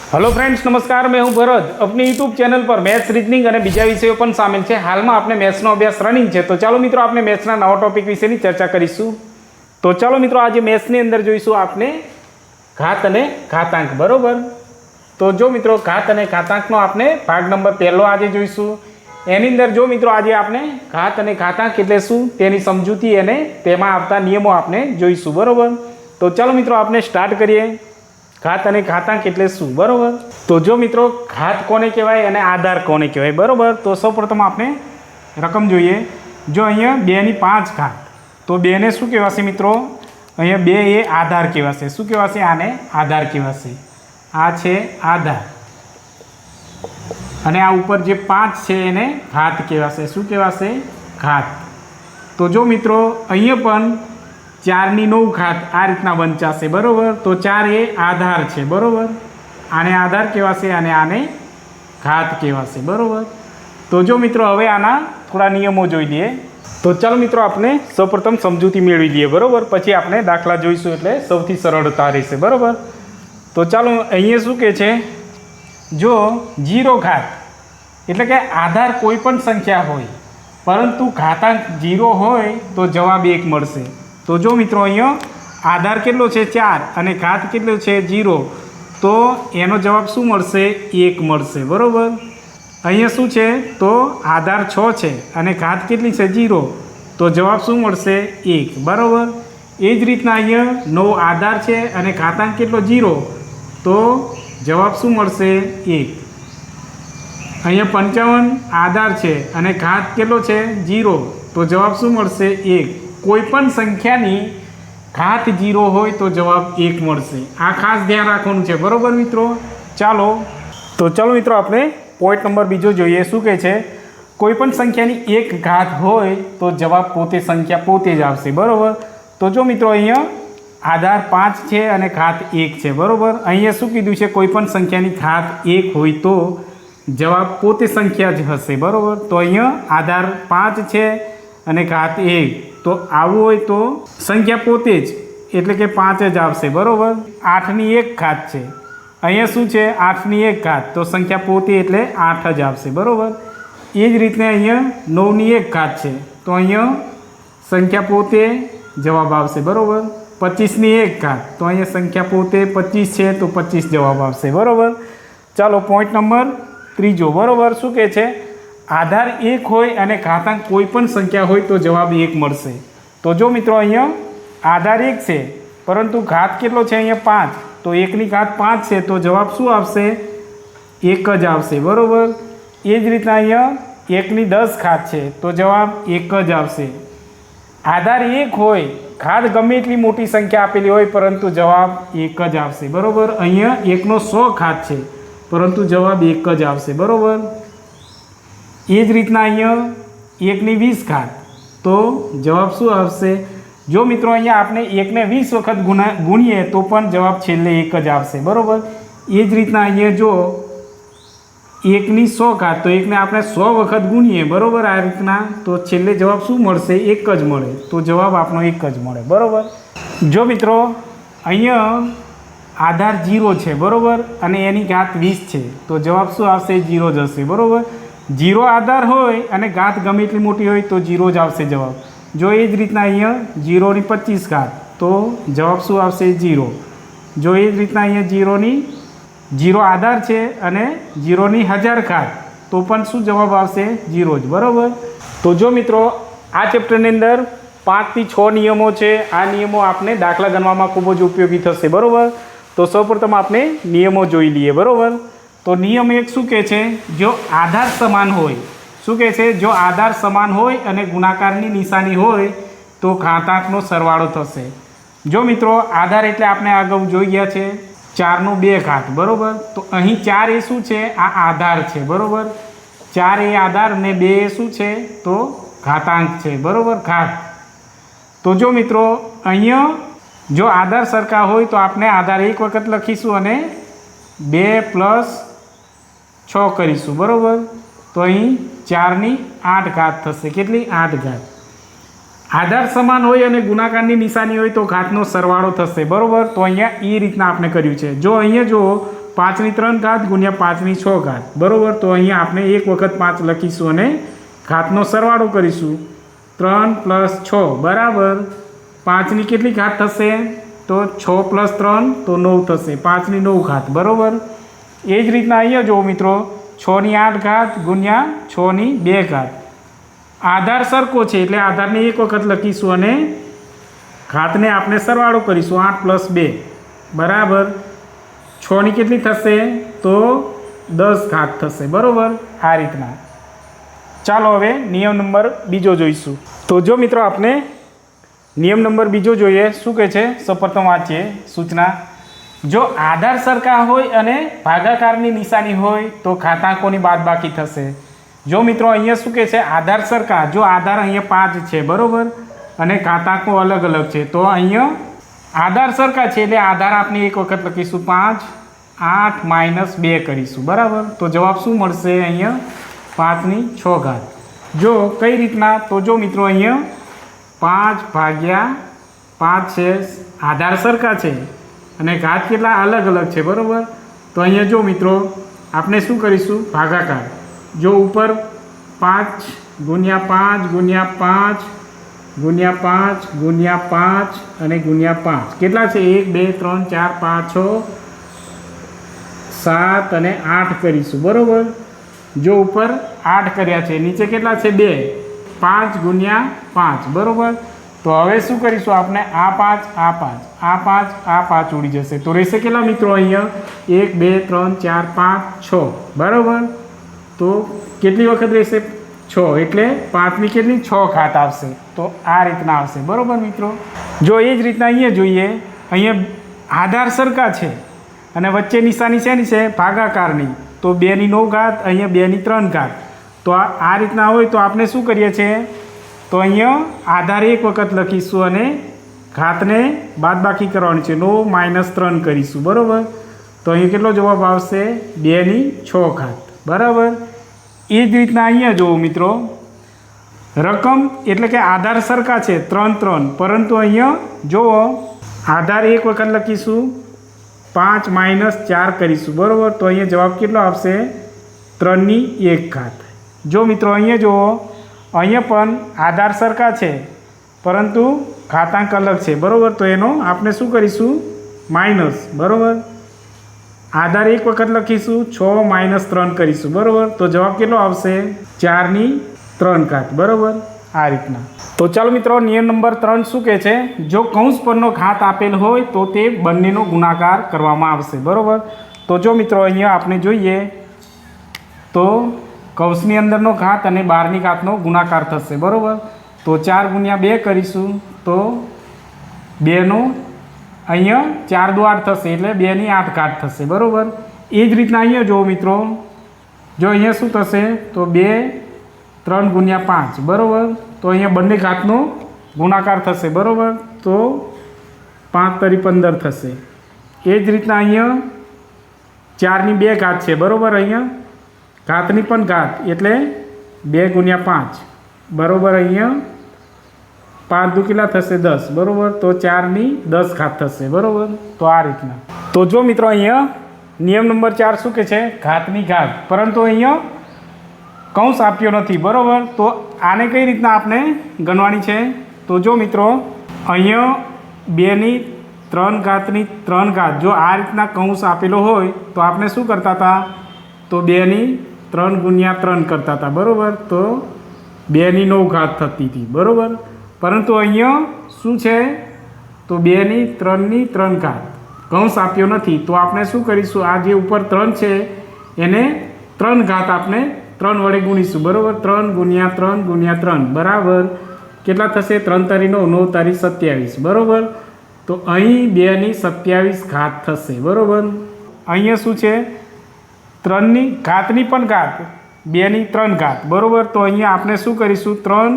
Hello friends, नमस्कार। मैं हूं भरत। अपनी यूट्यूब चैनल पर मैथ्स, रीजनिंग और बीजा विषयों पण शामिल है। हाल में आपने मैथ्सनो अभ्यास रनिंग है। तो चलो मित्रों, आपने मैथ्सना नवा टॉपिक विषयनी चर्चा करीशुं। तो चलो मित्रों, आज मैथ्सनी अंदर जोईशुं आपने घात अने घातांक, बरोबर। तो जो मित्रों घात अने घातांकनो आपने भाग नंबर 1 आज जोईशुं। एनी अंदर जो मित्रों आज आपने घात अने घातांक एटले शुं तेनी समजूती अने तेमां आवता नियमो आपने जोईशुं, बरोबर। तो चलो मित्रों, आपने स्टार्ट करिए। घात अने घातांक एटले शुं, बरोबर। तो जो मित्रों घात कोने कहेवाय अने आधार कोने कहेवाय, बरोबर। तो सौप्रथम आपने रकम जोईए। जो अहींया 2 ની 5 घात, तो 2 ने शुं कहेवाशे मित्रों? अहींया 2 ए आधार कहेवाशे। शुं कहेवाशे? आने आधार कहेवाशे। आ छे आधार अने आ उपर जे 5 छे एने घात कहेवाशे। शुं कहेवाशे? घात। तो जो मित्रों अहींया पण 4 ની 9 घात आ रीतना वंचाशे, बरोबर। तो 4 ए आधार छे, बरोबर। आने आधार कहेवाशे अने आने घात कहेवाशे, बरोबर। तो जो मित्रों हवे आना थोड़ा नियमों जोई लईए। तो चलो मित्रों, आपने सौप्रथम समजूती मेळवी लईए, बरोबर। पछी आपणे दाखला जोईशुं एटले सौथी सरळता रहेशे, बरोबर। तो चलो अहींया शुं कहे छे? जो 0 घात एटले के आधार कोईपण संख्या होय परंतु घातांक 0 होय तो जवाब 1 मळशे। तो जो मित्रों अहींया आधार केटलो छे 4 अने घात केटलो छे 0, तो एनो जवाब शुं मळशे? 1 मळशे, बरोबर। अहींया शुं छे? तो आधार 6 छे अने घात केटली छे? 0, तो जवाब शुं मळशे? 1, बरोबर। ए ज रीतना अहींया 9 आधार छे अने घातांक केटलो? 0, तो जवाब शुं मळशे? 1। अहींया 55 आधार छे अने घात केटलो छे? 0, तो जवाब शुं मळशे? 1। कोईपण संख्यानी घात 0 होय तो जवाब 1 मळशे। आ खास ध्यान राखवानुं छे, बरोबर मित्रों। चलो मित्रों, आपणे पॉइंट नंबर बीजो जोईए। शुं कहे छे? कोईपण संख्यानी 1 घात होय तो जवाब पोते संख्या पोते ज आवशे, बरोबर। तो जो मित्रों अहींया आधार 5 छे अने घात 1 छे, बरोबर। अहींया शुं कीधुं छे? कोईपण संख्यानी घात 1 होय तो जवाब पोते संख्या ज हशे, बरोबर। तो अहींया आधार 5 छे अने घात 1, तो आवुं होय तो संख्या पोते ज एटले के 5 ज आवशे, बरोबर। 8 ની 1 घात छे। अहींया शुं छे? 8 ની 1 घात, तो संख्या पोते एटले 8 ज आवशे, बरोबर। ए ज रीते अहींया 9 ની 1 घात छे, तो अहींया संख्या पोते जवाब आवशे, बरोबर। 25 ની 1 घात, तो अहींया संख्या पोते 25 छे, तो 25 जवाब आवशे, बरोबर। चालो पॉइंट नंबर 3, बरोबर। शुं कहे छे? आधार 1 होय अने घातांक कोईपण संख्या होय तो जवाब 1 मळशे। तो जो मित्रों अहींया आधार 1 छे परंतु घात केटलो छे? अहींया 5, तो 1 ની घात 5 छे, तो जवाब शुं आवशे? 1 ज आवशे, बरोबर। ए ज रीतना अहींया 1 ની 10 घात छे, तो जवाब 1 ज आवशे। आधार 1 होय, घात गमे एटली मोटी संख्या आपेली होय परंतु जवाब 1 ज आवशे, बरोबर। अहींया 1 નો 100 घात छे परंतु जवाब 1 ज आवशे, बरोबर। ए ज रीतना अहींया 1 ની 20 घात, तो जवाब शुं आवशे? जो मित्रों अहींया आपणे 1 ने 20 वखत गुणीए तो पण जवाब छेल्ले 1 ज आवशे, बरोबर। ए ज रीतना अहींया जो 1 ની 100 घात, तो 1 ने आपणे 100 वखत गुणीए, बरोबर। आ रीतना तो छेल्ले जवाब शुं मळशे? 1 ज मळे, तो जवाब आपणो 1 ज मळे, बरोबर। जो मित्रों अहींया आधार 0 छे, बरोबर, अने एनी घात 20 छे, तो जवाब शुं आवशे? 0 ज हशे, बरोबर। 0 आधार होय अने घात गमे एटली मोटी होय तो 0 ज आवशे जवाब। जो ए ज रीतना अहींया 0 ની 25 घात, तो जवाब शुं आवशे? 0। जो ए ज रीतना अहींया 0 आधार छे अने 0 ની 1000 घात, तो पण शुं जवाब आवशे? 0 ज, बरोबर। तो जो मित्रों आ चेप्टरनी अंदर 5 થી 6 नियमों छे। आ नियमों आपने दाखला गणवामां खूब ज उपयोगी थशे, बरोबर। तो सौप्रथम आपने नियमों जोई लीए, बरोबर। तो नियम 1 शुं कहे छे? जो आधार समान होय, शुं कहे छे? जो आधार समान होय अने गुणाकारनी निशानी होय तो घातांकनो सरवाळो थशे। जो मित्रों आधार एटले आपणे अगाऊ जोई गया छे 4 નો 2 घात, बरोबर। तो अहीं 4 ए शुं छे? आ आधार छे, बरोबर। 4 ए आधार ने 2 ए शुं छे? तो घातांक छे, बरोबर, घात। तो जो मित्रों अहींया जो आधार सरखा होय तो आपणे आधार 1 वखत लखीशुं अने 2 + 6 करीशुं, बरोबर। तो अहीं 4 ની 8 घात थशे। केटली? 8 घात। आधार समान होय अने गुणाकारनी निशानी होय तो घातनो सरवाळो थशे, बरोबर। तो अहींया ई रीतना आपणे कर्युं छे। जो अहींया जो 5ની 3 ઘાત ગુણ્યા 5ની 6 ઘાત બરાબર. તો અહીંયા આપણે એક વખત 5 લખીશું અને ઘાતનો સરવાળો કરીશું. 3 + 6 બરાબર 5ની કેટલી ઘાત થશે? તો 6 + 3 તો 9 થશે. 5ની 9 ઘાત બરાબર. એ જ રીતના અહીંયા જુઓ મિત્રો, 6ની 8 ઘાત ગુણ્યા 6ની 2 ઘાત. આધાર સરખો છે એટલે આધારને એક વખત લખીશું અને ઘાતને આપણે સરવાળો કરીશું. 8 + 2 બરાબર 6ની કેટલી થશે? તો 10 ઘાત થશે બરાબર. આ રીતના. ચાલો હવે નિયમ નંબર બીજો જોઈશું. તો જો મિત્રો આપણે નિયમ નંબર બીજો જોઈએ. શું કહે છે? સૌપ્રથમ વાંચીએ સૂચના. જો આધાર સરખા હોય અને ભાગાકારની નિશાની હોય તો ઘાતાંકોની બાદબાકી થશે. જો મિત્રો અહીંયા શું કહે છે? આધાર સરખા. જો આધાર અહીંયા 5 છે બરાબર અને ઘાતાંકો અલગ અલગ છે તો અહીંયા આધાર સરખા છે એટલે આધાર આપણે એક વખત લખીશું 5, 8 - 2 કરીશું બરાબર. તો જવાબ શું મળશે? અહીંયા 5ની 6 ઘાત. જો કઈ રીતના? તો જો મિત્રો અહીંયા 5/5 છે, આધાર સરખા છે અને ઘાત કેટલા અલગ અલગ છે બરાબર. તો અહીંયા જો મિત્રો આપણે શું કરીશું? ભાગાકાર. જો ઉપર 5 × 5 × 5 × 5 × 5 અને × 5 કેટલા છે? 1 2 3 4 5 6 7 અને 8 કરીશું બરાબર. જો ઉપર 8 કર્યા છે, નીચે કેટલા છે? 2. 5 × 5 બરાબર. તો હવે શું કરીશું આપણે? આ 5 આ 5 આ 5 આ 5 ઉડી જશે. તો રહેશે કેટલા મિત્રો? અહીંયા 1 2 3 4 5 6 બરાબર. તો કેટલી વખત રહેશે? 6 એટલે 5ની કેટલી? 6 ઘાત આવશે. તો આ રીતના આવશે બરાબર મિત્રો. જો એ જ રીતના અહીંયા જોઈએ. અહીંયા આધાર સરખા છે અને વચ્ચે નિશાની શેની છે? ભાગાકારની. તો 2ની 9 ઘાત, અહીંયા 2ની 3 ઘાત. તો આ રીતના હોય તો આપણે શું કરીએ છીએ? તો અહીંયા આધાર એક વખત લખીશું અને ઘાતને બાદબાકી કરવાની છે. 9 - 3 કરીશું બરાબર. તો અહીં કેટલો જવાબ આવશે? 2ની 6 ઘાત બરાબર. એ જ રીતના અહીંયા જુઓ મિત્રો, રકમ એટલે કે આધાર સરખા છે 3 3, પરંતુ અહીંયા જુઓ આધાર એક વખત લખીશું 5 - 4 કરીશું બરાબર. તો અહીંયા જવાબ કેટલો આવશે? 3ની 1 ઘાત. જો મિત્રો અહીંયા જુઓ, અહીંયા પણ આધાર સરખા છે પરંતુ ઘાતાંક અલગ છે બરાબર. તો એનો આપણે શું કરીશું? માઇનસ બરાબર. આધાર એક વખત લખીશું 6 - 3 કરીશું બરાબર. તો જવાબ કેટલો આવશે? 4ની 3 ઘાત બરાબર. આ રીતના. તો ચાલો મિત્રો, નિયમ નંબર 3 શું કહે છે? જો કૌંસ પરનો ઘાત આપેલ હોય તો તે બંનેનો ગુણાકાર કરવામાં આવશે બરાબર. તો જો મિત્રો અહીંયા આપણે જોઈએ તો કૌંસની અંદરનો ઘાત અને બહારની ઘાતનો ગુણાકાર થશે બરાબર. તો 4 × 2 કરીશું તો 2નો અહીંયા 4 × 8 થશે એટલે 2ની 8 ઘાત થશે બરાબર. એ જ રીતના અહીંયા જુઓ મિત્રો, જો અહીંયા શું થશે? તો 2 3 × 5 બરાબર. તો અહીંયા બંને ઘાતનો ગુણાકાર થશે બરાબર. તો 5 × 15 થશે. એ જ રીતના અહીંયા 4ની 2 ઘાત છે બરાબર. અહીંયા ઘાતની પણ ઘાત એટલે 2 × 5 બરાબર. અહીંયા 5 દુ કેટલા થશે? 10 બરાબર. તો 4ની 10 ઘાત થશે બરાબર. તો આ રીતના. તો જો મિત્રો અહીંયા નિયમ નંબર 4 શું કહે છે? ઘાતની ઘાત, પરંતુ અહીંયા કૌંસ આપ્યો નથી બરાબર. તો આને કઈ રીતના આપણે ગણવાની છે? તો જો મિત્રો અહીંયા 2ની 3 ઘાતની 3 ઘાત, જો આ રીતના કૌંસ આપેલો હોય તો આપણે શું કરતા હતા? તો 2ની 3 × 3 કરતા હતા બરાબર. તો 2ની 9 ઘાત થતી હતી બરાબર. પરંતુ અહીંયા શું છે? તો 2ની 3ની 3 ઘાત કૌંસ આપ્યો નથી. તો આપણે શું કરીશું? આ જે ઉપર 3 છે એને 3 ઘાત આપણે 3 વડે ગુણીશું બરાબર. 3 × 3 × 3 બરાબર કેટલા થશે? 3 × 9 9 × 27 બરાબર. તો અહીં 2ની 27 ઘાત થશે બરાબર. અહીંયા શું છે? 3ની ઘાતની પણ ઘાત 2ની 3 ઘાત બરાબર. તો અહીંયા આપણે શું કરીશું? 3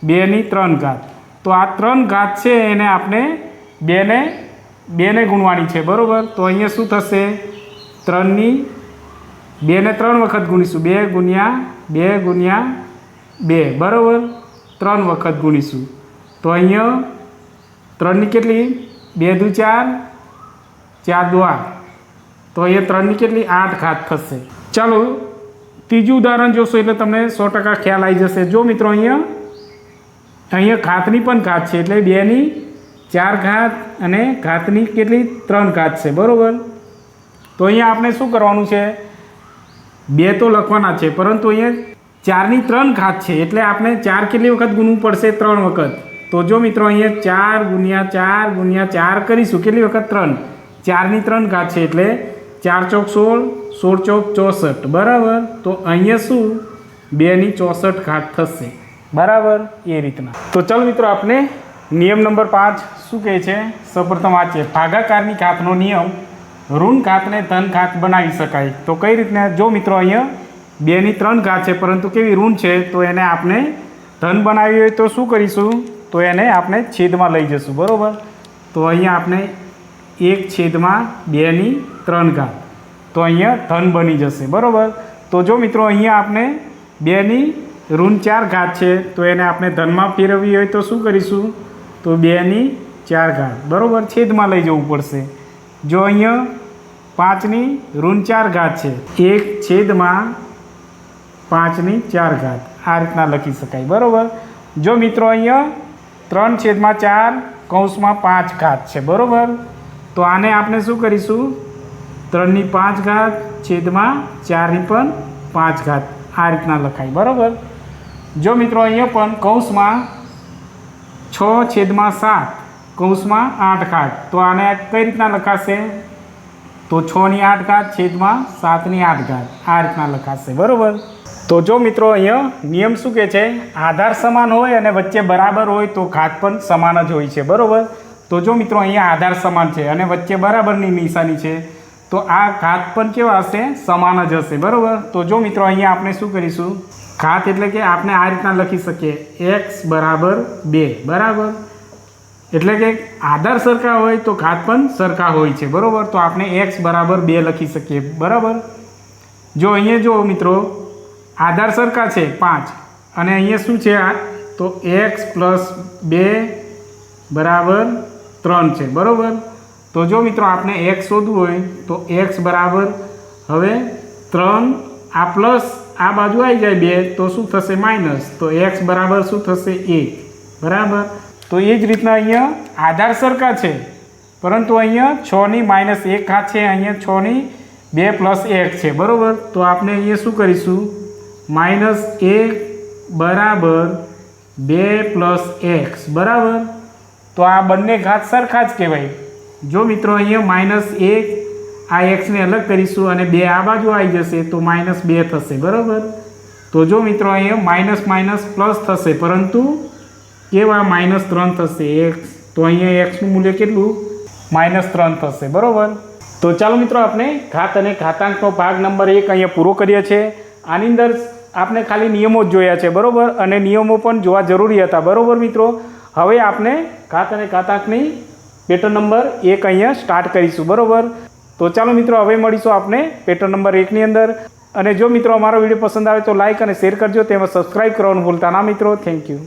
2ની 3 ઘાત. તો આ 3 ઘાત છે એને આપણે 2ને ગુણવાની છે બરાબર. તો અહીંયા શું થશે? 3ની 2ને 3 વખત ગુણીશું. 2 × 2 × 2 બરાબર. 3 વખત ગુણીશું. તો અહીંયા 3ની કેટલી? 2 દુ 4 4 દુ 8 તો અહીંયા 3ની કેટલી 8 ઘાત થશે. ચાલો ત્રીજું ઉદાહરણ જોશો એટલે તમને 100% ખ્યાલ આવી જશે. જો મિત્રો અહીંયા ઘાતની પણ ઘાત છે એટલે 2ની 4 ઘાત અને ઘાતની કેટલી 3 ઘાત છે, બરાબર. તો અહીંયા આપણે શું કરવાનું છે, 2 તો લખવાના છે, પરંતુ અહીંયા 4ની 3 ઘાત છે એટલે આપણે 4 કેટલી વખત ગુણવું પડશે, 3 વખત. તો જો મિત્રો અહીંયા 4 × 4 × 4 કરીશું, કેટલી વખત 3, 4ની 3 ઘાત છે એટલે 4 ચોક 16, 16 ચોક 64, બરાબર. તો અહીંયા શું 2ની 64 ઘાત થશે, બરાબર. એ રીતના. તો ચાલો મિત્રો આપણે નિયમ નંબર 5 શું કહે છે, સૌપ્રથમ વાંચીએ. ભાગાકારની ઘાતનો નિયમ, ઋણ ઘાતને ધન ઘાત બનાવી શકાય. તો કઈ રીતના, જો મિત્રો અહીંયા 2ની 3 ઘાત છે પરંતુ કેવી ઋણ છે, તો એને આપણે ધન બનાવી હોય તો શું કરીશું, તો એને આપણે છેદમાં લઈ જઈશું, બરાબર. તો અહીંયા આપણે 1/2ની 3 ઘાત, તો અહીંયા ધન બની જશે, બરાબર. તો જો મિત્રો અહીંયા આપણે 2ની ઋણ 4 ઘાત છે તો એને આપણે ધનમાં ફેરવવી હોય તો શું કરીશું, તો 2ની 4 ઘાત, બરાબર, છેદમાં લઈ જવું પડશે. જો અહીંયા 5ની ઋણ 4 ઘાત છે, 1/5ની 4 ઘાત, આ રીતના લખી શકાય, બરાબર. જો મિત્રો અહીંયા 3/4 કૌંસમાં 5 ઘાત છે, બરાબર. તો આને આપણે શું કરીશું, 3ની 5 ઘાત છેદમાં 4ની પણ 5 ઘાત, આ રીતના લખાય, બરાબર. જો મિત્રો અહીંયા પણ કૌંસમાં 6/7 કૌંસમાં 8 ઘાત, તો આને કઈ રીતના લખાશે, તો 6ની 8 ઘાત છેદમાં 7ની 8 ઘાત, આ રીતના લખાશે, બરાબર. તો જો મિત્રો અહીંયા નિયમ શું કહે છે, આધાર સમાન હોય અને વચ્ચે બરાબર હોય તો ઘાત પણ સમાન જ હોય છે, બરાબર. તો જો મિત્રો અહીંયા આધાર સમાન છે અને વચ્ચે બરાબરની નિશાની છે તો આ ઘાત પણ કેવા હશે, સમાન જ હશે, બરાબર. તો જો મિત્રો અહીંયા આપણે શું કરીશું, ઘાત એટલે કે આપણે આ રીતના લખી શકીએ, x = 2, બરાબર. એટલે કે આધાર સરખા હોય તો ઘાત પણ સરખા હોય છે, બરાબર. તો આપણે x = 2 લખી શકીએ, બરાબર. જો અહીંયા જો મિત્રો આધાર સરખા છે 5 અને અહીંયા શું છે, તો x + 2 = 3 છે, બરાબર. તો જો મિત્રો આપણે x શોધવું હોય તો x બરાબર, હવે 3 આ પ્લસ આ બાજુ આવી જાય 2 તો શું થશે, માઇનસ. તો x બરાબર શું થશે, 1, બરાબર. તો એ જ રીતના અહીંયા આધાર સરખા છે પરંતુ અહીંયા 6ની -1 ઘાત છે, અહીંયા 6ની 2 + 1 છે, બરાબર. તો આપણે અહીંયા શું કરીશું, -1 બરાબર 2 + x, બરાબર. તો આ બંને ઘાત સરખા જ કહેવાય. જો મિત્રો અહીંયા -1 આ xને અલગ કરીશું અને 2 આ બાજુ આવી જશે તો -2 થશે, બરાબર. તો જો મિત્રો અહીંયા -- પ્લસ થશે પરંતુ કેવા -3 થશે x, તો અહીંયા x નું મૂલ્ય કેટલું, -3 થશે, બરાબર. તો ચાલો મિત્રો આપણે ઘાત અને ઘાતાંકનો ભાગ નંબર 1 અહીંયા પૂરો કરીએ છીએ. આની અંદર આપણે ખાલી નિયમો જ જોયા છે, બરાબર, અને નિયમો પણ જોવા જરૂરી હતા, બરાબર મિત્રો. હવે આપણે ઘાત અને ઘાતાંકની પેટર્ન નંબર 1 અહીંયા સ્ટાર્ટ કરીશું, બરાબર. તો ચાલો મિત્રો હવે મળીશું આપણે પેટર્ન નંબર 1ની અંદર. અને જો મિત્રો અમારો વિડીયો પસંદ આવે તો લાઇક અને શેર કરજો, તેમજ સબસ્ક્રાઈબ કરવાનું ભૂલતા ના મિત્રો. Thank you.